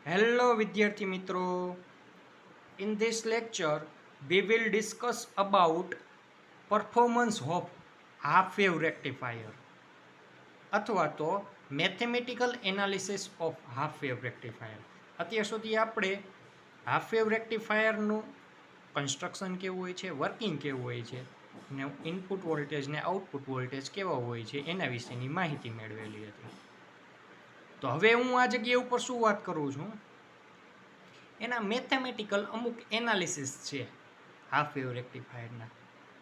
Hello વિદ્યાર્થી મિત્રો. In this lecture we will discuss about performance of half wave rectifier અથવા તો mathematical analysis of half wave rectifier. અત્યાર સુધી આપણે હાફ વેવ રેક્ટિફાયરનું કન્સ્ટ્રક્શન કેવું હોય છે, વર્કિંગ કેવું હોય છે ને ઇનપુટ વોલ્ટેજ ને આઉટપુટ વોલ્ટેજ કેવા હોય છે એના વિશેની માહિતી મેળવેલી હતી. તો હવે હું આ જગ્યા ઉપર શું વાત કરું છું, એના મેથેમેટિકલ અમુક એનાલિસિસ છે હાફ વેવ રેક્ટિફાયરના.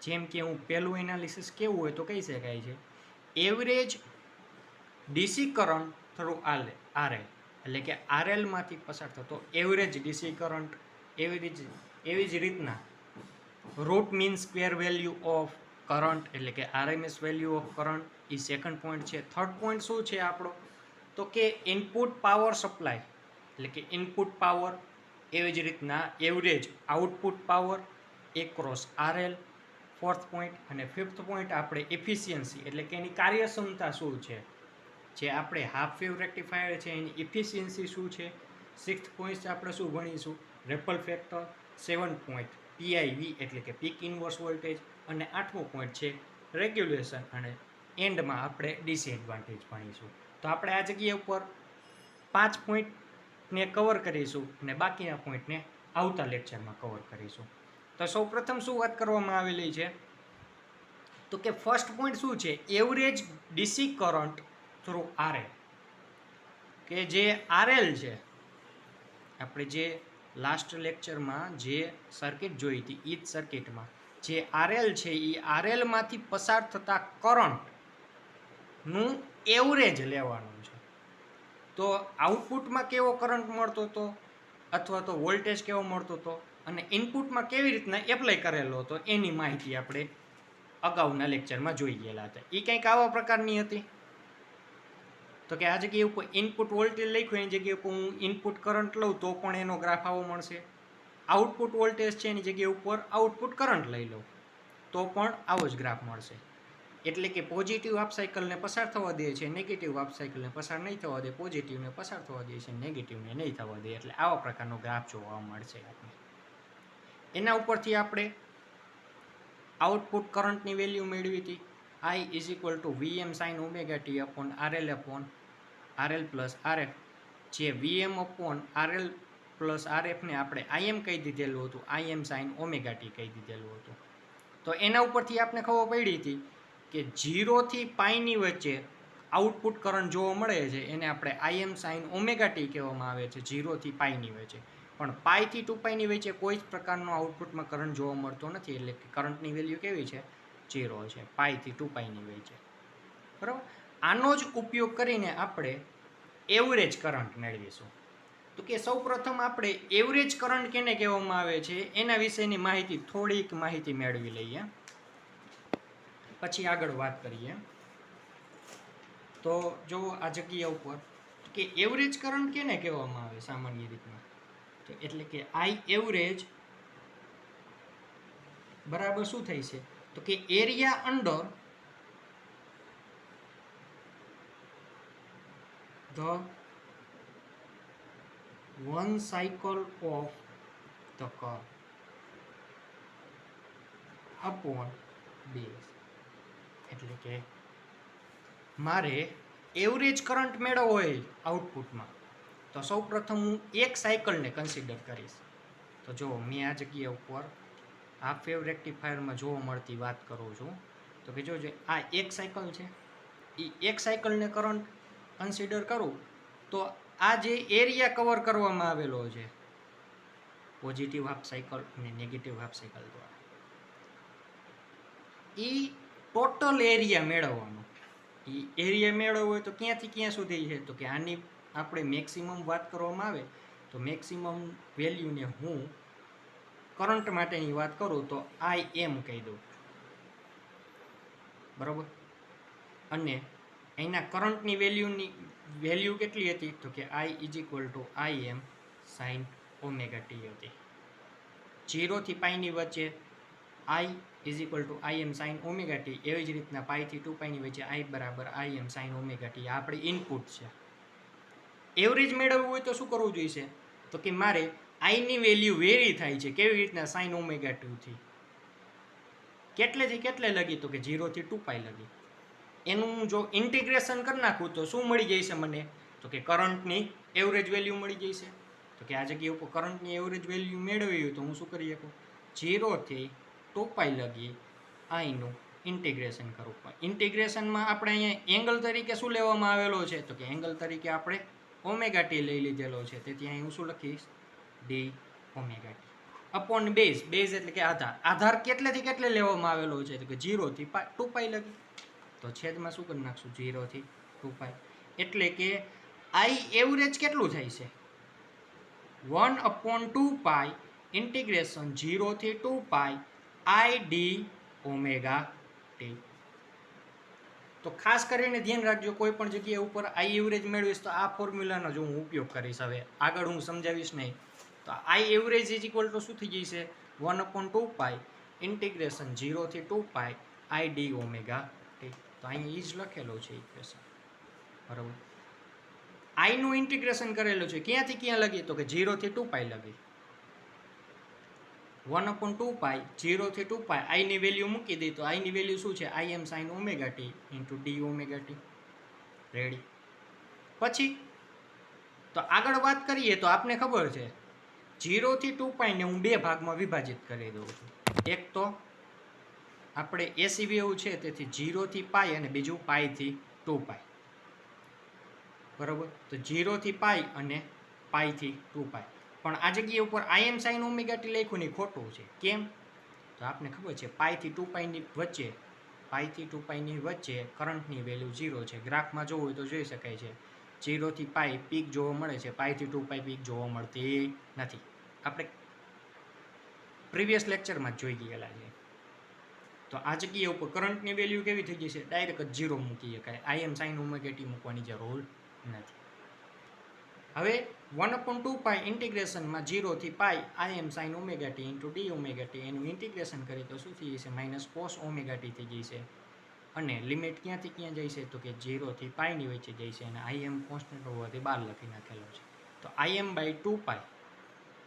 જેમ કે હું પહેલું એનાલિસિસ કેવું હોય તો કહી શકાય છે average DC current through RL, એટલે કે આરએલમાંથી પસાર થતો એવરેજ ડીસી કરંટ. એવી જ રીતના root mean square value of current, એટલે કે RMS value of current A second point છે. થર્ડ પોઈન્ટ શું છે આપણો, તો કે ઇનપુટ પાવર સપ્લાય, એટલે કે ઇનપુટ પાવર. એવી જ રીતના average output power across RL, fourth point. અને ફિફ્થ પોઈન્ટ આપણે એફિશિયન્સી, એટલે કે એની કાર્યક્ષમતા શું છે. જે આપણે હાફ વેવ રેક્ટિફાયર છે એની એફિશિયન્સી શું છે. સિક્સ્થ પોઈન્ટ આપણે શું ભણીશું, રેપલ ફેક્ટર. 7 પોઈન્ટ પીઆઈવી, એટલે કે પીક ઇન્વર્સ વોલ્ટેજ. અને 8મો પોઈન્ટ છે રેગ્યુલેશન. અને એન્ડમાં આપણે ડિસએડવાન્ટેજ ભણીશું. તો આપણે આ જગ્યા ઉપર 5 પોઈન્ટને કવર કરીશું અને બાકીના પોઈન્ટને આવતા લેક્ચરમાં કવર કરીશું. તો સૌ પ્રથમ શું વાત કરવામાં આવેલી છે, તો કે ફર્સ્ટ પોઈન્ટ શું છે, average DC current through RL. કે જે આરએલ છે, આપણે જે લાસ્ટ લેક્ચરમાં જે સર્કિટ જોઈ હતી એ જ સર્કિટમાં જે આરએલ છે એ આરએલમાંથી પસાર થતા કરંટનું એવરેજ લેવાનું છે. તો આઉટપુટમાં કેવો કરંટ મળતો હતો અથવા તો વોલ્ટેજ કેવો મળતો હતો અને ઇનપુટમાં કેવી રીતના એપ્લાય કરેલો હતો એની માહિતી આપણે અગાઉના લેક્ચરમાં જોઈ ગયેલા હતા. એ કંઈક આવા પ્રકારની હતી. તો કે આ જગ્યાએ ઉપર ઇનપુટ વોલ્ટેજ લખ્યું એની જગ્યાએ ઉપર હું ઇનપુટ કરંટ લઉં તો પણ એનો ગ્રાફ આવો મળશે. આઉટપુટ વોલ્ટેજ છે એની જગ્યાએ ઉપર આઉટપુટ કરંટ લઈ લઉં તો પણ આવો જ ગ્રાફ મળશે. એટલે કે પોઝિટિવ હાફ સાયકલને પસાર થવા દે છે, નેગેટિવ હાફ સાયકલને પસાર નહીં થવા દે, પોઝિટિવને પસાર થવા દે છે, નેગેટિવને નહીં થવા દે. એટલે આવા પ્રકારનો ગ્રાફ જોવા મળશે આપણે. એના ઉપરથી આપણે આઉટપુટ કરંટની વેલ્યુ મેળવી હતી. I is equal two VM sign omega T upon RL plus RF. જે VM અપોન RL પ્લસ RFને આપણે IM કહી દીધેલું હતું, IM સાઇન ઓમેગા ટી કહી દીધેલું હતું. તો એના ઉપરથી આપણે ખબર પડી હતી કે 0 થી પાઈની વચ્ચે આઉટપુટ કરંટ જોવા મળે છે એને આપણે IM સાઇન ઓમેગા ટી કહેવામાં આવે છે, 0 થી પાઈની વચ્ચે. પણ પાઈથી 2 પાઈની વચ્ચે કોઈ જ પ્રકારનો આઉટપુટમાં કરંટ જોવા મળતો નથી. એટલે કે કરંટની વેલ્યુ કેવી છે, 0 છે, પાઈથી 2 પાઈની વચ્ચે. બરાબર. આનો જ ઉપયોગ કરીને આપણે એવરેજ કરંટ મેળવીશું. તો કે સૌ પ્રથમ આપણે એવરેજ કરંટ કેને કહેવામાં આવે છે એના વિશેની માહિતી, થોડીક માહિતી મેળવી લઈએ, પછી આગળ વાત કરીએ. તો જો આ જગ્યા ઉપર કે એવરેજ કરંટ કેને કહેવામાં આવે સામાન્ય રીતના, તો એટલે કે આઈ એવરેજ બરાબર શું થાય છે, તો કે area under the 1 cycle of the curve upon base. એટલે કે મારે એવરેજ કરંટ મેળવવો હોય આઉટપુટમાં તો સૌ પ્રથમ હું એક સાયકલને કન્સિડર કરીશ. તો જો મેં આ જગ્યા ઉપર હાફ વેવ રેક્ટિફાયરમાં જોવા મળતી વાત કરું છું. તો કે જો આ એક સાયકલ છે, એ એક સાયકલને કરંટ કન્સિડર કરું તો આ જે એરિયા કવર કરવામાં આવેલો છે પોઝિટિવ હાફ સાયકલ અને નેગેટિવ હાફ સાયકલ દ્વારા, એ ટોટલ એરિયા મેળવવાનો. એ એરિયા મેળવવો હોય તો ક્યાંથી ક્યાં સુધી છે, તો કે આની આપણે મેક્સિમમ વાત કરવામાં આવે તો મેક્સિમમ વેલ્યુને હું કરંટ માટેની વાત કરું તો IM કહી દઉં. બરાબર. અને એના કરંટની વેલ્યુ કેટલી હતી, તો કે I is equal two IM sign omega T હતી. 0 થી પાઈની વચ્ચે I is equal two IM sign omega T. એવી જ રીતના પાઈથી 2 પાઈની વચ્ચે I બરાબર IM સાઇન ઓમેગા ટી. આ આપણી ઇનપુટ છે. એવરેજ મેળવવું હોય તો શું કરવું જોઈશે? તો કે મારે આઈની વેલ્યુ વેરી થાય છે. કેવી રીતના? સાઇન ઓમેગા ટીથી કેટલેથી કેટલે લગી? તો કે 0 થી 2π લગી. એનું જો ઇન્ટિગ્રેશન કરી નાખું તો શું મળી જશે મને? તો કે કરંટની એવરેજ વેલ્યુ મળી જશે. તો કે આ જગ્યા ઉપર કરંટની એવરેજ વેલ્યુ મેળવી હોય તો હું શું કરી શકું? 0 થી 2π લગી આઈનું ઇન્ટિગ્રેશન કરવું પડે. ઇન્ટિગ્રેશનમાં આપણે અહીંયા એંગલ તરીકે શું લેવામાં આવેલો છે? તો કે એંગલ તરીકે આપણે ઓમેગા ટી લઈ લીધેલો છે. તેથી અહીં હું શું લખીશ? D omega T upon base. Base એટલે કે આધાર. આધાર કેટલેથી કેટલે લેવામાં આવેલો છે? તો કે 0 થી 2π લગી. તો છેદમાં શું કરી નાખશું? 0 થી 2π. એટલે કે આઈ એવરેજ કેટલું થાય છે? 1/2π ઇન્ટિગ્રેશન 0 થી 2π આઈ ડી ઓમેગા ટી. તો ખાસ કરીને ધ્યાન રાખજો, કોઈ પણ જગ્યા ઉપર આઈ એવરેજ મેળવીશ તો આ ફોર્મ્યુલાનો જો હું ઉપયોગ કરીશ. હવે આગળ હું સમજાવીશ નહીં. તો આઈ એવરેજ ઇઝ ઇક્વલ ટુ શું થઈ જશે? 1/2π ઇન્ટિગ્રેશન 0 થી 2π આઈ ડી ઓમેગા ટી. તો અહીંયા ઈ જ લખેલો છે ઇક્વેશન, બરાબર. આઈનું ઇન્ટિગ્રેશન કરેલું છે ક્યાંથી ક્યાં લગી? તો કે 0 થી 2π લગી. 1/2π 0 થી 2π આઈની વેલ્યુ મૂકી દઈ તો આઈની વેલ્યુ શું છે? I M sine omega T into D omega T. Ready. પછી તો આગળ વાત કરીએ તો આપને ખબર છે 0 થી 2π ને હું બે ભાગમાં વિભાજિત કરી દઉં છું. એક તો આપણે એસી વેવ છે તેથી 0 થી π અને બીજું π થી 2π, બરાબર. તો 0 થી π અને π થી 2π. પણ આ જગ્યા ઉપર આઈ એમ સાઇન ઓમેગા ટી લખ્યું ને ખોટું છે. કેમ? તો આપને ખબર છે π થી 2π ની વચ્ચે, π થી 2π ની વચ્ચે કરંટની વેલ્યુ 0 છે. ગ્રાફમાં જોવું હોય તો જોઈ શકાય છે 0 થી π પીક જોવા મળે છે, π થી 2π પીક જોવા મળતી નથી. આપણે પ્રીવિયસ લેક્ચરમાં જ જોઈ ગયેલા છે. તો આ જગ્યા ઉપર કરંટની વેલ્યુ કેવી થઈ જશે? ડાયરેક્ટ જ 0 મૂકી શકાય. I M sine omega T મૂકવાની જરૂર નથી. હવે 1/2π ઇન્ટિગ્રેશનમાં 0 થી π I M sine omega T into D omega T એનું ઇન્ટિગ્રેશન કરીએ તો શું થઈ જશે? માઇનસ કોસ ઓમેગા ટી થઈ જશે. અને લિમિટ ક્યાંથી ક્યાં જાય છે? તો કે 0 થી π ની વચ્ચે જાય છે. અને આઈ એમ કોન્સ્ટન્ટ હોવાથી બહાર લખી નાખેલો છે. તો આઈ એમ બાય 2π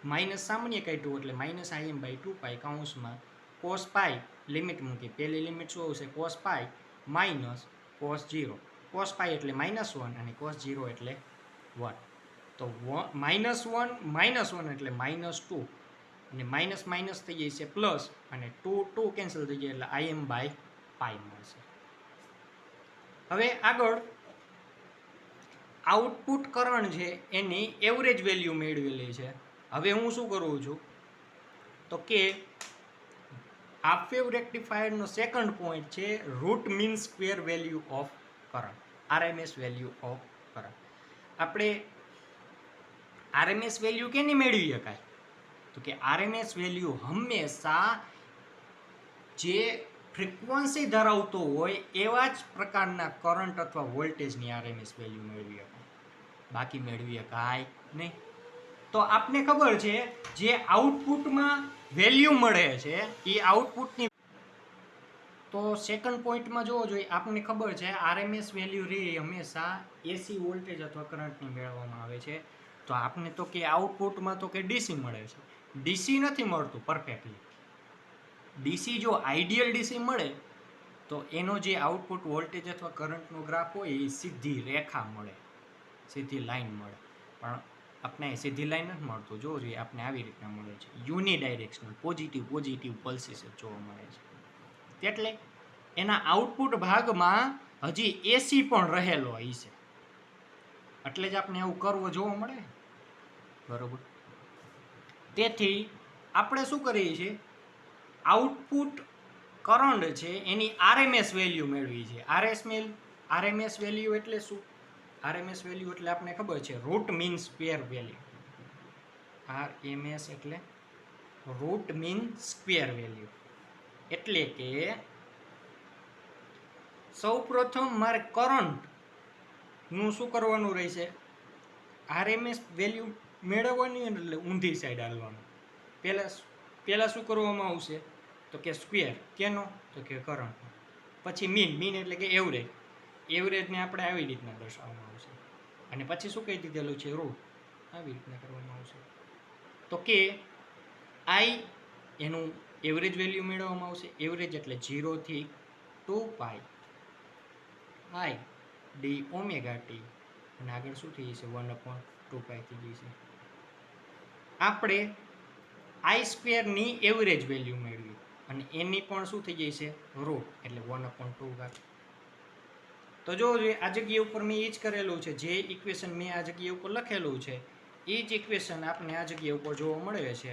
માઇનસ સામાન્ય કાઢ્યું એટલે માઇનસ આઈ એમ બાય 2π કૌંસમાં કોસ પાઈ લિમિટ મૂકી. પહેલી લિમિટ શું આવશે? Cos pi minus cos 0. Cos પાઈ એટલે -1 અને કોસ 0 એટલે 1. તો -1 એટલે -2 અને માઇનસ માઇનસ થઈ જશે પ્લસ અને 2 કેન્સલ થઈ જાય એટલે આઈ એમ બાય પાઈ મળશે. હવે આગળ આઉટપુટ કરંટ છે એની એવરેજ વેલ્યુ મેળવેલી છે. હવે હું શું કરું છું? તો કે હાફ વેવ રેક્ટિફાયરનો સેકન્ડ પોઈન્ટ છે root mean square value of current, RMS value of current. આપણે આરએમએસ વેલ્યુ કેની મેળવી શકાય? તો કે આરએમએસ વેલ્યુ હંમેશા જે ફ્રીક્વન્સી ધરાવતો હોય એવા જ પ્રકારના કરંટ અથવા વોલ્ટેજની આરએમએસ વેલ્યુ મેળવી શકાય, બાકી મેળવી શકાય નહીં. તો આપને ખબર છે જે આઉટપુટમાં વેલ્યુ મળે છે એ આઉટપુટની, તો સેકન્ડ પોઈન્ટમાં જોવો જોઈએ આપણને ખબર છે આરએમએસ વેલ્યુ રે હંમેશા એસી વોલ્ટેજ અથવા કરંટની મેળવવામાં આવે છે. તો આપને તો કે આઉટપુટમાં તો કે ડીસી મળે છે. ડીસી નથી મળતું પરફેક્ટલી. ડીસી જો આઈડિયલ ડીસી મળે તો એનો જે આઉટપુટ વોલ્ટેજ અથવા કરંટનો ગ્રાફ હોય એ સીધી રેખા મળે, સીધી લાઈન મળે. પણ આપણે સીધી લાઈન નથી મળતું. જોવો જોઈએ આપણે આવી રીતના મળે છે યુનિડાયરેક્શનલ પોઝિટિવ પલ્સીસ જોવા મળે છે. એટલે એના આઉટપુટ ભાગમાં હજી એસી પણ રહેલો હોય છે, એટલે જ આપણે આવું કર્વ જોવા મળે, બરોબર. તેથી આપણે શું કરીએ છીએ? આઉટપુટ કરંટ છે એની આરએમએસ વેલ્યુ મેળવી છે. આરએમએસ વેલ્યુ એટલે શું? આરએમએસ વેલ્યુ એટલે આપણે ખબર છે root mean square value. RMS એટલે રૂટ મીન સ્ક્વેર વેલ્યુ. એટલે કે સૌપ્રથમ મારે કરંટનું શું કરવાનું રહેશે? આરએમએસ વેલ્યુ મેળવવાની એટલે ઊંધી સાઈડ હાલવાનું. પહેલાં શું કરવામાં આવશે? તો કે સ્ક્વેર. કેનો? તો કે કરંટ. પછી મીન એટલે કે એવરેજને આપણે આવી રીતના દર્શાવવામાં આવશે. અને પછી શું કહી દીધેલું છે રૂટ. આવી રીતના કરવામાં આવશે. તો કે આઈ એનું એવરેજ વેલ્યુ મેળવવામાં આવશે. એવરેજ એટલે 0 થી 2 pi I D omega T અને આગળ શું થઈ જશે 1/2 પાઈ થઈ જશે. આપણે આઈ સ્ક્વેરની એવરેજ વેલ્યુ મેળવી અને એની પણ શું થઈ જાય છે રૂટ એટલે 1/2. તો જો આ જગ્યા ઉપર મેં એ જ કરેલું છે, જે ઇક્વેશન મેં આ જગ્યા ઉપર લખેલું છે એ જ ઇક્વેશન આપણે આ જગ્યા ઉપર જોવા મળે છે.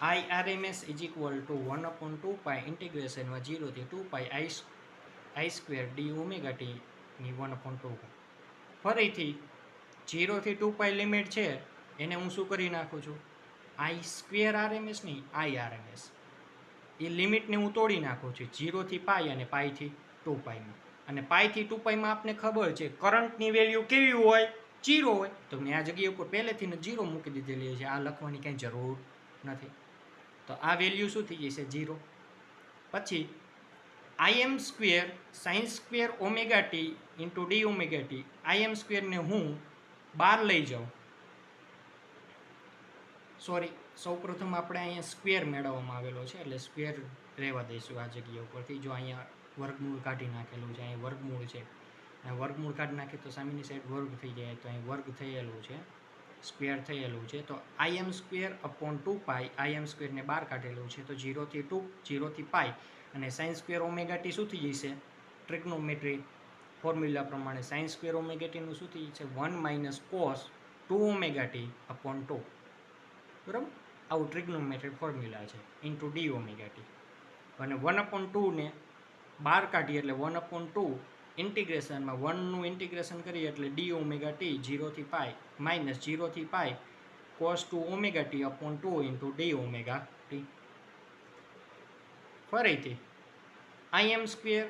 I RMS is equal to 1/2 pi ઇન્ટિગ્રેશનમાં 0 થી 2 pi I square D omega T ની 1/2. ફરીથી 0 થી 2 પાઈ લિમિટ છે એને હું શું કરી નાખું છું, આઈ સ્ક્વેર આરએમએસ નહીં આઈ આરએમએસ એ લિમિટને હું તોડી નાખું છું 0 થી પાઈ અને પાઈથી 2 પાઈમાં. અને પાઈથી 2 પાઈમાં આપને ખબર છે કરંટની વેલ્યુ કેવી હોય, 0 હોય. તો મેં આ જગ્યા ઉપર પહેલેથી 0 મૂકી દીધેલી છે, આ લખવાની કંઈ જરૂર નથી. તો આ વેલ્યુ શું થઈ જશે 0. પછી I M square sine square omega T into D omega T. I M સ્ક્વેરને હું બહાર લઈ જાઉં, સોરી સૌપ્રથમ આપણે અહીંયા સ્ક્વેર મેળવવામાં આવેલો છે એટલે સ્ક્વેર રહેવા દઈશું આ જગ્યા ઉપરથી. જો અહીંયા વર્ગમૂળ કાઢી નાખેલું છે, અહીં વર્ગમૂળ છે, અને વર્ગમૂળ કાઢી નાખીએ તો સામેની સાઈડ વર્ગ થઈ જાય, તો અહીં વર્ગ થયેલું છે, સ્ક્વેર થયેલું છે. તો આઈ એમ સ્ક્વેર અપોન 2 પાઈ આઈ એમ સ્ક્વેરને બહાર કાઢેલું છે તો 0 થી 2 0 થી પાઈ અને સાઇન સ્ક્વેર ઓમેગા ટી શું થઈ જશે ટ્રિગ્નોમેટ્રી ફોર્મ્યુલા પ્રમાણે સાઇન સ્ક્વેર ઓમેગા ટીનું શું થઈ જશે 1 - cos 2 ઓમેગા ટી અપોન 2. બરાબર, આવું ટ્રિગ્નોમેટ્રી ફોર્મ્યુલા છે ઇન્ટુ ડી ઓમેગા ટી. અને 1/2 ને બહાર કાઢીએ એટલે 1/2 ઇન્ટિગ્રેશનમાં 1નું ઇન્ટિગ્રેશન કરીએ એટલે ડી ઓમેગા ટી 0 થી પાઈ માઇનસ 0 થી પાઈ cos 2 omega T upon 2 into D omega T. ફરીથી આઈ એમ સ્ક્વેર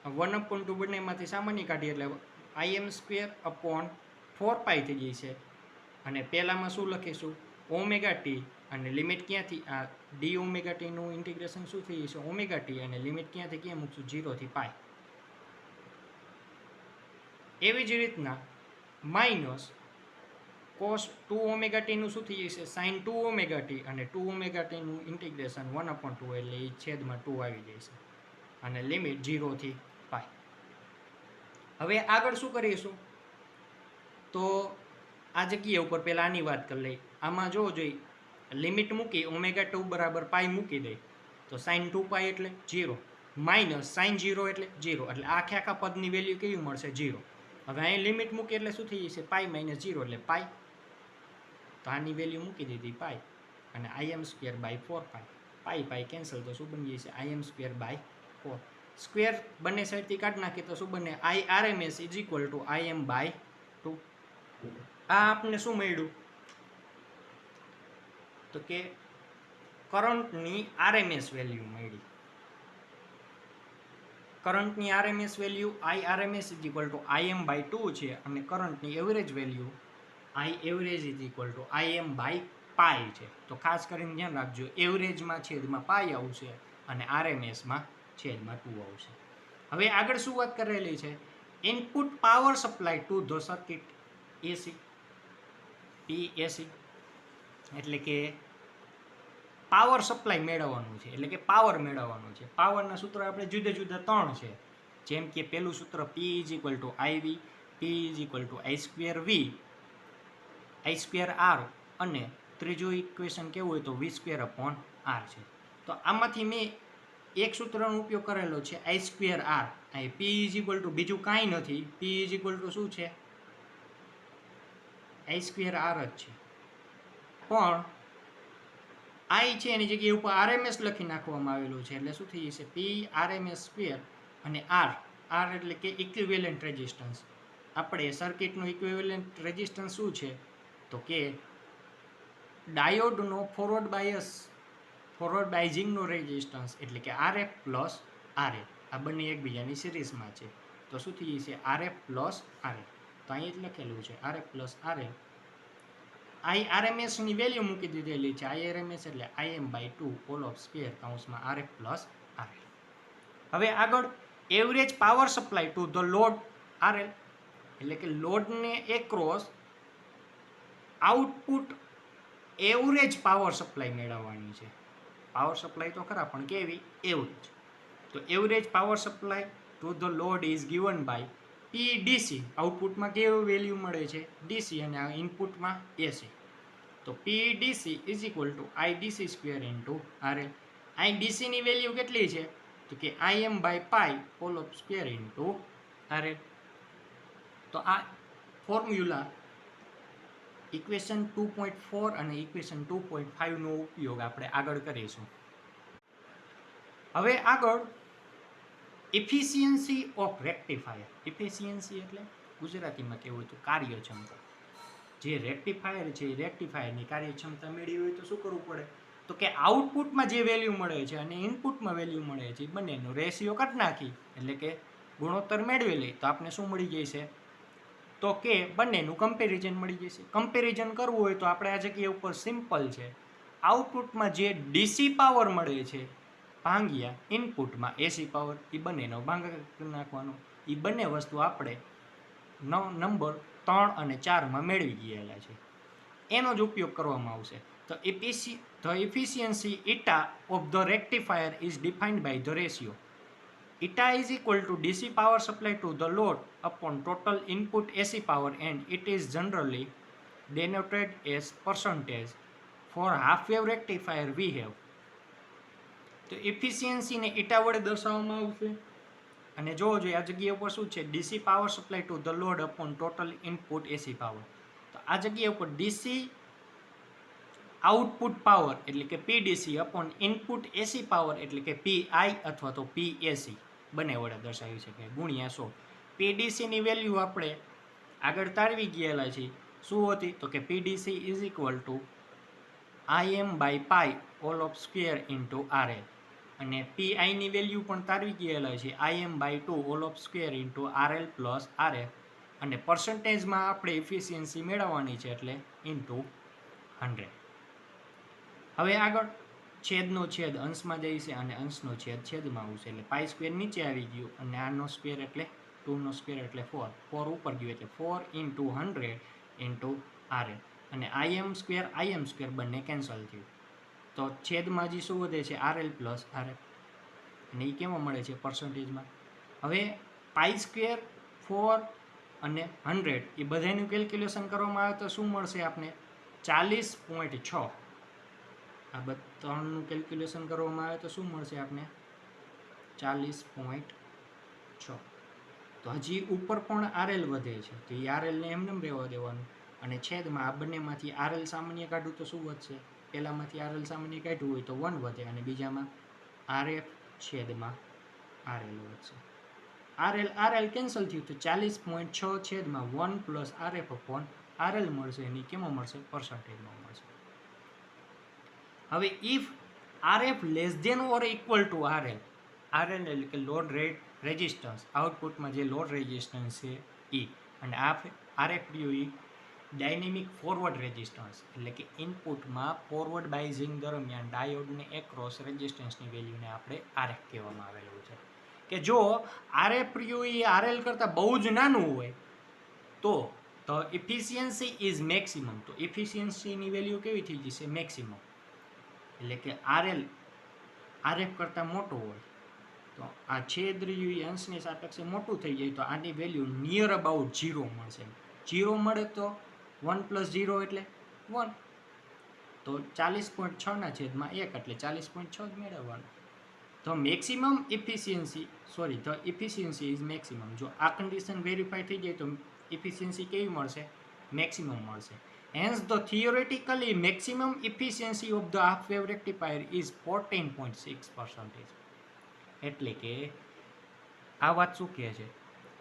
1/2 બંનેમાંથી સામાન્ય કાઢીએ એટલે આઈ એમ સ્ક્વેર અપોન 4 પાઈ થઈ જશે. અને પહેલામાં શું લખીશું ઓમેગા ટી અને લિમિટ ક્યાંથી આ ડી ઓમેગા ટીનું ઇન્ટિગ્રેશન શું થઈ જશે ઓમેગા ટી અને લિમિટ ક્યાંથી ક્યાં મૂકશું 0 થી પાઈ. એવી જ રીતના માઇનસ cos 2 ઓમેગા ટીનું શું થઈ જશે સાઇન 2 ઓમેગા ટી અને 2 ઓમેગા ટીનું ઇન્ટિગ્રેશન 1/2 એટલે એ છેદમાં 2 આવી જશે અને લિમિટ 0 થી પાઈ. હવે આગળ શું કરીશું તો આ જગ્યા ઉપર પહેલાં આની વાત કરી લઈએ. આમાં જો જોઈ લિમિટ મૂકી ઓમેગા 2 બરાબર પાઈ મૂકી દઈ તો સાઇન 2 પાઈ એટલે 0 માઇનસ સાઇન 0 એટલે 0 એટલે આખા પદની વેલ્યુ કેવી મળશે 0. હવે અહીં લિમિટ મૂકી એટલે શું થઈ જશે પાઈ માઇનસ 0 એટલે પાઈ. તો આની વેલ્યુ મૂકી દીધી પાઈ અને I M square by 4 pi. Pi pi cancel તો શું બની જશે I M square by 4. Square બંને સાઈડથી કાઢી નાખીએ તો શું બને I R M S is equal to I M by 2. આ આપણને શું મળ્યું તો કે કરંટની આરએમએસ વેલ્યુ મળી. કરંટની RMS value I RMS is equal to I M by 2 છે અને કરંટની average value I average is equal to I M by pi છે. તો ખાસ કરીને ધ્યાન રાખજો એવરેજમાં છેદમાં પાઈ આવશે અને આરએમએસમાં છેદમાં 2 આવશે. હવે આગળ શું વાત કરેલી છે input power supply to the circuit AC PAC એટલે કે પાવર સપ્લાય મેળવવાનું છે એટલે કે પાવર મેળવવાનું છે. પાવરના સૂત્ર આપણે જુદા જુદા 3 છે. જેમ કે પહેલું સૂત્ર P is equal to I V, P is equal to I square V, I square R અને ત્રીજું ઇક્વેશન કેવું હોય તો વી સ્ક્વેર અપોન આર છે. તો આમાંથી મેં એક સૂત્રનો ઉપયોગ કરેલો છે આઈ સ્ક્વેર આર. અહીં પી ઇઝ ઇક્વલ ટુ બીજું કાંઈ નથી, પી ઇઝ ઇક્વલ ટુ શું છે આઈ સ્ક્વેર આર જ છે. પણ આઈ છે એની જગ્યાએ ઉપર આરએમએસ લખી નાખવામાં આવેલું છે એટલે શું થઈ જશે પી આરએમએસ સ્ક્વેર અને આર. આર એટલે કે ઇક્વિવેલન્ટ રેઝિસ્ટન્સ. આપણે સર્કિટનું ઇક્વિવેલન્ટ રેઝિસ્ટન્સ શું છે તો કે ડાયોડનો ફોરવર્ડ બાયઝિંગનો રેઝિસ્ટન્સ એટલે કે આરએફ પ્લસ આરએ. આ બંને એકબીજાની સિરીઝમાં છે તો શું થઈ જશે આરએફ પ્લસ આરએ. તો અહીં જ લખેલું છે આરએફ પ્લસ આરએ. આઈ આરએમએસની વેલ્યુ મૂકી દીધેલી છે આઈ આરએમએસ એટલે I M by 2 whole of square કૌંસમાં આરએફ પ્લસ આરએલ. હવે આગળ average power supply to the load RL. એટલે કે લોડને across output average power supply મેળવવાની છે. પાવર સપ્લાય તો ખરા પણ કેવી એવરેજ. તો average power supply to the load is given by PDC. આઉટપુટમાં કેવું વેલ્યુ મળે છે ડીસી અને આ ઇનપુટમાં એસી. તો PDC is equal to IDC square into RL. અહીં ડીસીની વેલ્યુ કેટલી છે તો કે IM by pi whole of square into RL. તો આ ફોર્મ્યુલા ઇક્વેશન 2.4 અને ઇક્વેશન 2.5નો ઉપયોગ આપણે આગળ કરીશું. હવે આગળ એફિશિયન્સી ઓફ રેક્ટિફાયર. એફિશિયન્સી એટલે ગુજરાતીમાં કહેવું તો કાર્યક્ષમતા. જે રેક્ટિફાયર છે એ રેક્ટિફાયરની કાર્યક્ષમતા મેળવી હોય તો શું કરવું પડે તો કે આઉટપુટમાં જે વેલ્યુ મળે છે અને ઇનપુટમાં વેલ્યુ મળે છે બંનેનો રેશિયો કાઢી નાખી એટલે કે ગુણોત્તર મેળવી લઈ તો આપણે શું મળી જશે તો કે બંનેનું કમ્પેરિઝન મળી જશે. કમ્પેરિઝન કરવું હોય તો આપણે આ જગ્યા ઉપર સિમ્પલ છે. આઉટપુટમાં જે ડીસી પાવર મળે છે ભાંગ્યા ઇનપુટમાં એસી પાવર, એ બંનેનો ભાગાકાર કરી નાખવાનો. એ બંને વસ્તુ આપણે નંબર 3 અને 4માં મેળવી ગયેલા છે. એનો જ ઉપયોગ કરવામાં આવશે. તો the efficiency eta of the rectifier is defined by the ratio eta is equal to DC power supply to the load upon total input AC power, and it is generally denoted as percentage. For half wave rectifier we have. તો એફિશિયન્સીને ઇટા વડે દર્શાવવામાં આવશે. અને જોવો જોઈએ આ જગ્યા ઉપર શું છે DC power supply to the load upon total input AC power. તો આ જગ્યા ઉપર ડીસી આઉટપુટ પાવર એટલે કે PDC upon input AC power એટલે કે પીઆઈ અથવા તો પીએસી બંને વડે દર્શાવી શકાય ગુણ્યા 100. પીડીસીની વેલ્યુ આપણે આગળ તારવી ગયેલા છીએ. શું હતી તો કે PDC is equal to IM by pi all of square into RL. અને પીઆઈની વેલ્યુ પણ તારવી ગયેલા છે IM by 2 all of square into RL plus RF. અને પર્સન્ટેજમાં આપણે એફિશિયન્સી મેળવવાની છે એટલે ઇન્ટુ 100. હવે આગળ છેદનો છેદ અંશમાં જઈશે અને અંશનો છેદ છેદમાં આવશે એટલે પાઈ સ્ક્વેર નીચે આવી ગયું અને આનો સ્ક્વેર એટલે 2નો સ્ક્વેર એટલે 4 ઉપર ગયું એટલે 4 ઇન્ટુ 100 ઇન્ટુ આરએલ. અને આઈએમ સ્ક્વેર બંને કેન્સલ થયું. તો છેદમાં હજી શું વધે છે આરએલ પ્લસ આરએફ. અને એ કેમાં મળે છે પર્સન્ટેજમાં. હવે પાઈ સ્ક્વેર 4 અને 100 એ બધાનું કેલ્ક્યુલેશન કરવામાં આવે તો શું મળશે આપણે 40.6. આ ત્રણનું કેલ્ક્યુલેશન કરવામાં આવે તો શું મળશે આપણે 40.6. તો હજી ઉપર પણ આરએલ વધે છે તો એ આરએલને એમને રહેવા દેવાનું. અને છેદમાં આ બંનેમાંથી આરએલ સામાન્ય કાઢું તો શું વધશે પહેલામાંથી આરએલ સામાન્ય કાઢવું હોય તો 1 વધે અને બીજામાં આરએફ છેદમાં આરએલ વધશે. આરએલ કેન્સલ થયું તો 40.6 છેદમાં 1 પ્લસ આરએફ અપોન આરએલ મળશે. એની કેમાં મળશે પર્સન્ટેજમાં મળશે. હવે if RF less than or equal to RL. RL એટલે કે લોડ રેઝિસ્ટન્સ આઉટપુટમાં જે લોડ રેઝિસ્ટન્સ છે એ. અને આરએફ રહ્યું ડાયનેમિક ફોરવર્ડ રેઝિસ્ટન્સ એટલે કે ઇનપુટમાં ફોરવર્ડ બાઇઝિંગ દરમિયાન ડાયોડને એક્રોસ રેઝિસ્ટન્સની વેલ્યુને આપણે આરએફ કહેવામાં આવેલું છે. કે જો આરએફ રહ્યું એ આરએલ કરતાં બહુ જ નાનું હોય તો ધ એફિશિયન્સી ઇઝ મેક્સિમમ. તો એફિશિયન્સીની વેલ્યુ કેવી થઈ જશે મેક્સિમમ. એટલે કે આરએલ આરએફ કરતાં મોટું હોય તો આ છેદ રહ્યું એ અંશની સાપેક્ષે મોટું થઈ જાય તો આની વેલ્યુ નિયર અબાઉટ 0 મળશે. 0 મળે તો 1 પ્લસ 0 એટલે 1. તો 40.6ના છેદમાં 1 એટલે 40.6 જ મેળવવાનું. તો maximum efficiency the efficiency is maximum. જો આ કન્ડિશન વેરીફાઈ થઈ જાય તો એફિશિયન્સી કેવી મળશે મેક્સિમમ મળશે. Hence the theoretically maximum efficiency of the half wave rectifier is 14.6%. એટલે કે આ વાત શું કહે છે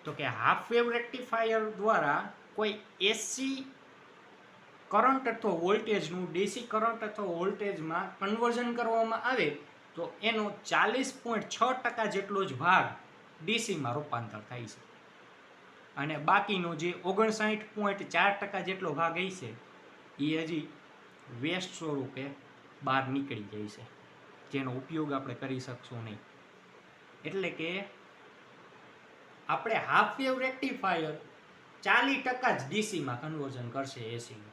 તો કે હાફ વેવ રેક્ટિફાયર દ્વારા કોઈ એસી કરંટ અથવા વોલ્ટેજનું ડીસી કરંટ અથવા વોલ્ટેજમાં કન્વર્ઝન કરવામાં આવે તો એનો 40.6% જેટલો જ ભાગ ડીસીમાં રૂપાંતર થાય છે. અને બાકીનો જે 59.4% જેટલો ભાગ હશે એ હજી વેસ્ટ સ્વરૂપે બહાર નીકળી જાય છે જેનો ઉપયોગ આપણે કરી શકશું નહીં. એટલે કે આપણે હાફ વેવ રેક્ટિફાયર 40% જ ડીસીમાં કન્વર્ઝન કરશે એસીનું.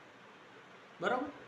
બરાબર.